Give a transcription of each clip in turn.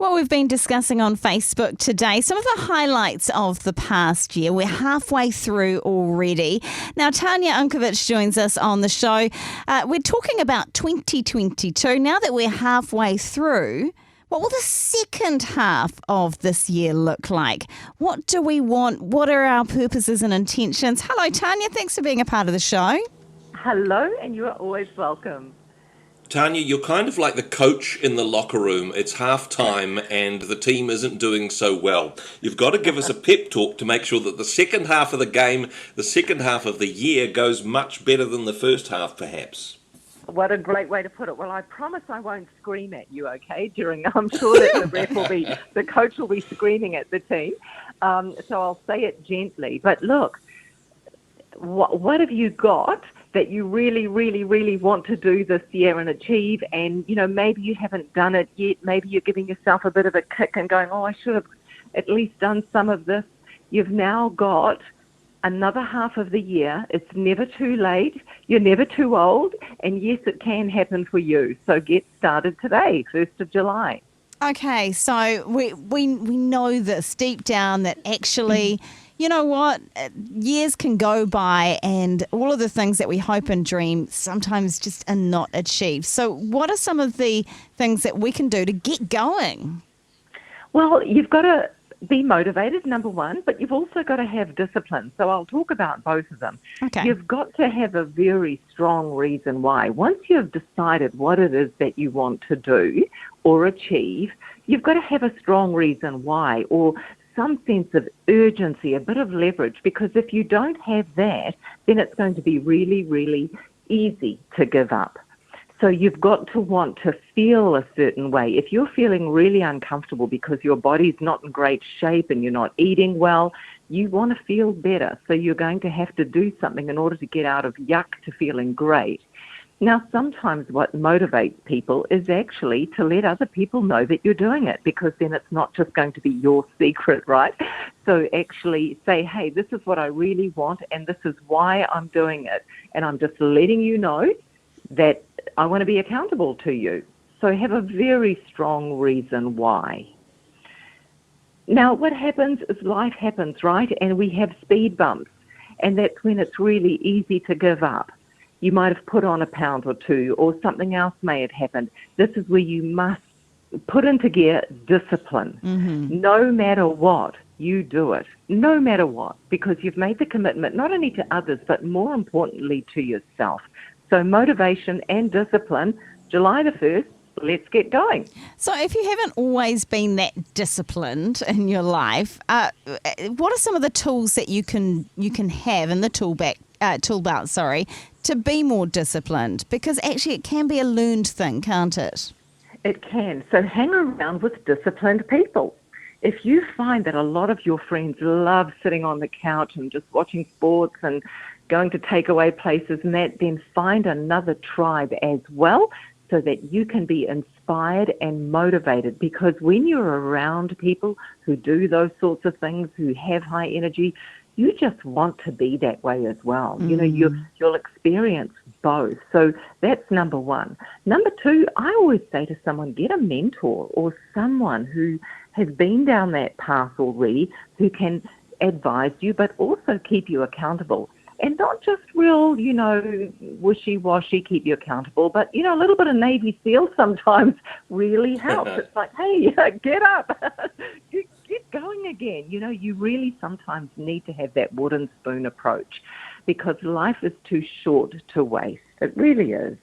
Well, we've been discussing on Facebook today some of the highlights of the past year. We're halfway through already. Now, Tanya Unkovich joins us on the show. We're talking about 2022. Now that we're halfway through, what will the second half of this year look like? What do we want? What are our purposes and intentions? Hello, Tanya. Thanks for being a part of the show. Hello, and you are always welcome. Tanya, you're kind of like the coach in the locker room. It's half time and the team isn't doing so well. You've got to give us a pep talk to make sure that the second half of the game, the second half of the year goes much better than the first half, perhaps. What a great way to put it. Well, I promise I won't scream at you, okay? I'm sure that the coach will be screaming at the team. So I'll say it gently. But look, what have you got that you really, really, really want to do this year and achieve? And, maybe you haven't done it yet. Maybe you're giving yourself a bit of a kick and going, I should have at least done some of this. You've now got another half of the year. It's never too late. You're never too old. And yes, it can happen for you. So get started today, 1st of July. Okay, so we know this deep down that actually, you know what, years can go by and all of the things that we hope and dream sometimes just are not achieved. So what are some of the things that we can do to get going? Well, you've got to be motivated, number one, but you've also got to have discipline. So I'll talk about both of them. Okay. You've got to have a very strong reason why. Once you've decided what it is that you want to do or achieve, you've got to have a strong reason why, or some sense of urgency, a bit of leverage, because if you don't have that, then it's going to be really, really easy to give up. So you've got to want to feel a certain way. If you're feeling really uncomfortable because your body's not in great shape and you're not eating well, you want to feel better. So you're going to have to do something in order to get out of yuck to feeling great. Now, sometimes what motivates people is actually to let other people know that you're doing it, because then it's not just going to be your secret, right? So actually say, hey, this is what I really want and this is why I'm doing it. And I'm just letting you know that I want to be accountable to you. So have a very strong reason why. Now, what happens is life happens, right? And we have speed bumps. And that's when it's really easy to give up. You might have put on a pound or two, or something else may have happened. This is where you must put into gear discipline. Mm-hmm. No matter what, you do it. No matter what, because you've made the commitment not only to others, but more importantly to yourself. So motivation and discipline, July the 1st, let's get going. So if you haven't always been that disciplined in your life, what are some of the tools that you can have in the tool belt, to be more disciplined? Because actually it can be a learned thing, can't it? It can. So hang around with disciplined people. If you find that a lot of your friends love sitting on the couch and just watching sports and going to takeaway places and that, then find another tribe as well so that you can be inspired and motivated. Because when you're around people who do those sorts of things, who have high energy, you just want to be that way as well. Mm. You'll experience both. So that's number one. Number two, I always say to someone, get a mentor or someone who has been down that path already, who can advise you but also keep you accountable. And not just real, wishy-washy, keep you accountable, but, a little bit of Navy SEAL sometimes really helps. It's like, hey, get up, get going again. You really sometimes need to have that wooden spoon approach, because life is too short to waste. It really is.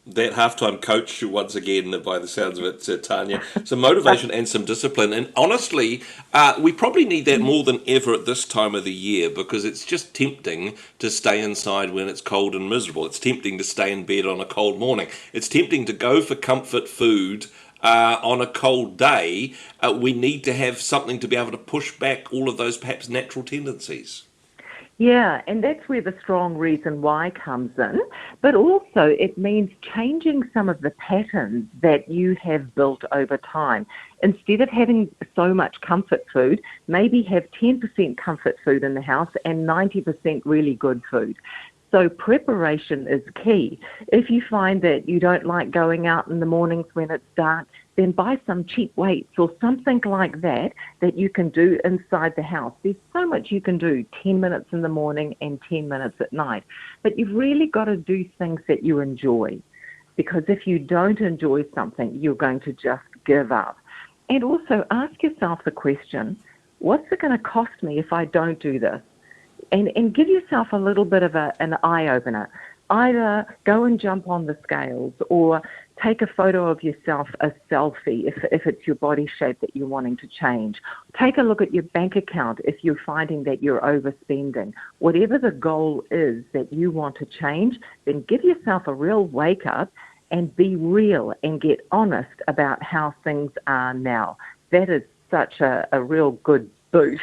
That halftime coach, once again, by the sounds of it, Tanya, some motivation and some discipline. And honestly, we probably need that more than ever at this time of the year, because it's just tempting to stay inside when it's cold and miserable. It's tempting to stay in bed on a cold morning. It's tempting to go for comfort food on a cold day. We need to have something to be able to push back all of those perhaps natural tendencies. Yeah, and that's where the strong reason why comes in. But also it means changing some of the patterns that you have built over time. Instead of having so much comfort food, maybe have 10% comfort food in the house and 90% really good food. So preparation is key. If you find that you don't like going out in the mornings when it's dark, then buy some cheap weights or something like that you can do inside the house. There's so much you can do, 10 minutes in the morning and 10 minutes at night. But you've really got to do things that you enjoy, because if you don't enjoy something, you're going to just give up. And also ask yourself the question, what's it going to cost me if I don't do this? And give yourself a little bit of an eye-opener. Either go and jump on the scales or take a photo of yourself, a selfie, if it's your body shape that you're wanting to change. Take a look at your bank account if you're finding that you're overspending. Whatever the goal is that you want to change, then give yourself a real wake-up and be real and get honest about how things are now. That is such a real good boot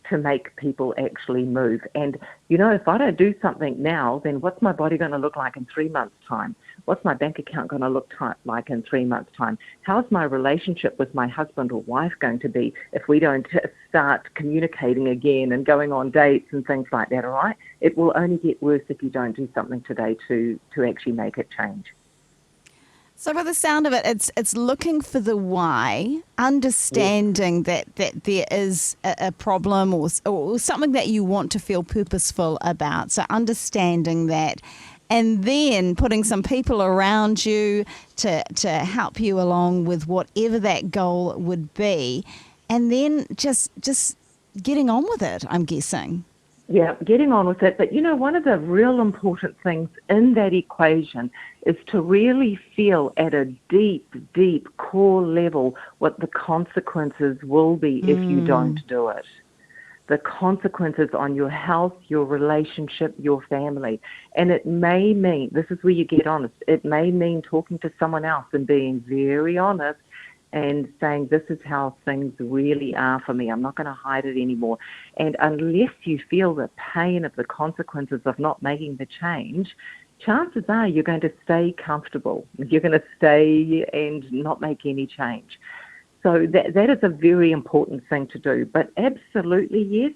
to make people actually move. And, if I don't do something now, then what's my body going to look like in 3 months' time? What's my bank account going to look like in 3 months' time? How's my relationship with my husband or wife going to be if we don't start communicating again and going on dates and things like that, all right? It will only get worse if you don't do something today to actually make it change. So by the sound of it, it's looking for the why, understanding that there is a problem or something that you want to feel purposeful about. So understanding that, and then putting some people around you to help you along with whatever that goal would be, and then just getting on with it, I'm guessing. Yeah, getting on with it. But, one of the real important things in that equation is to really feel at a deep, deep core level what the consequences will be if you don't do it. The consequences on your health, your relationship, your family. And it may mean, this is where you get honest, it may mean talking to someone else and being very honest and saying, this is how things really are for me. I'm not going to hide it anymore. And unless you feel the pain of the consequences of not making the change, chances are you're going to stay comfortable. You're going to stay and not make any change. So that is a very important thing to do. But absolutely, yes,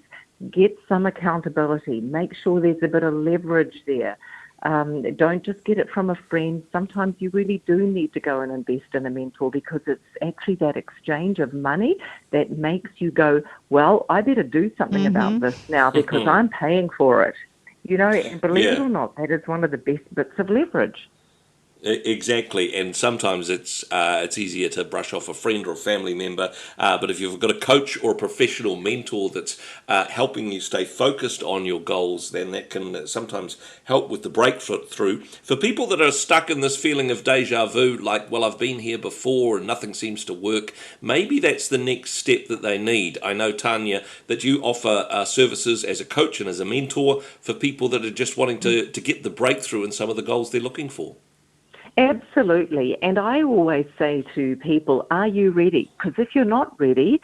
get some accountability. Make sure there's a bit of leverage there. Don't just get it from a friend. Sometimes you really do need to go and invest in a mentor, because it's actually that exchange of money that makes you go, well, I better do something about this now because I'm paying for it. And believe it or not, that is one of the best bits of leverage. Exactly, and sometimes it's easier to brush off a friend or a family member, but if you've got a coach or a professional mentor that's helping you stay focused on your goals, then that can sometimes help with the breakthrough. For people that are stuck in this feeling of deja vu, like, well, I've been here before and nothing seems to work, maybe that's the next step that they need. I know, Tanya, that you offer services as a coach and as a mentor for people that are just wanting to get the breakthrough in some of the goals they're looking for. Absolutely. And I always say to people, are you ready? Because if you're not ready,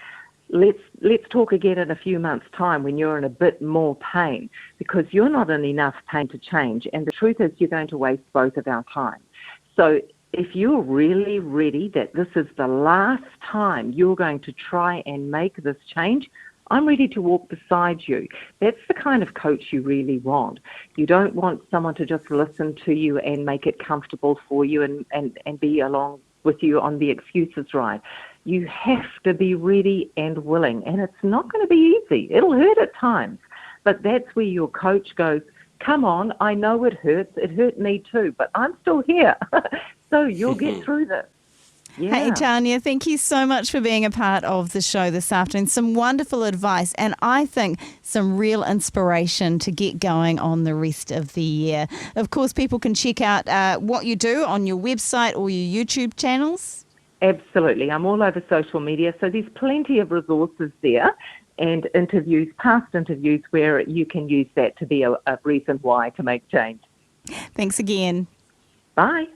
let's talk again in a few months' time when you're in a bit more pain, because you're not in enough pain to change. And the truth is you're going to waste both of our time. So if you're really ready that this is the last time you're going to try and make this change, I'm ready to walk beside you. That's the kind of coach you really want. You don't want someone to just listen to you and make it comfortable for you and be along with you on the excuses ride. You have to be ready and willing, and it's not going to be easy. It'll hurt at times, but that's where your coach goes, come on, I know it hurts. It hurt me too, but I'm still here. So you'll get through this. Yeah. Hey, Tanya, thank you so much for being a part of the show this afternoon. Some wonderful advice, and I think some real inspiration to get going on the rest of the year. Of course, people can check out what you do on your website or your YouTube channels. Absolutely. I'm all over social media, so there's plenty of resources there and interviews, past interviews, where you can use that to be a reason why to make change. Thanks again. Bye.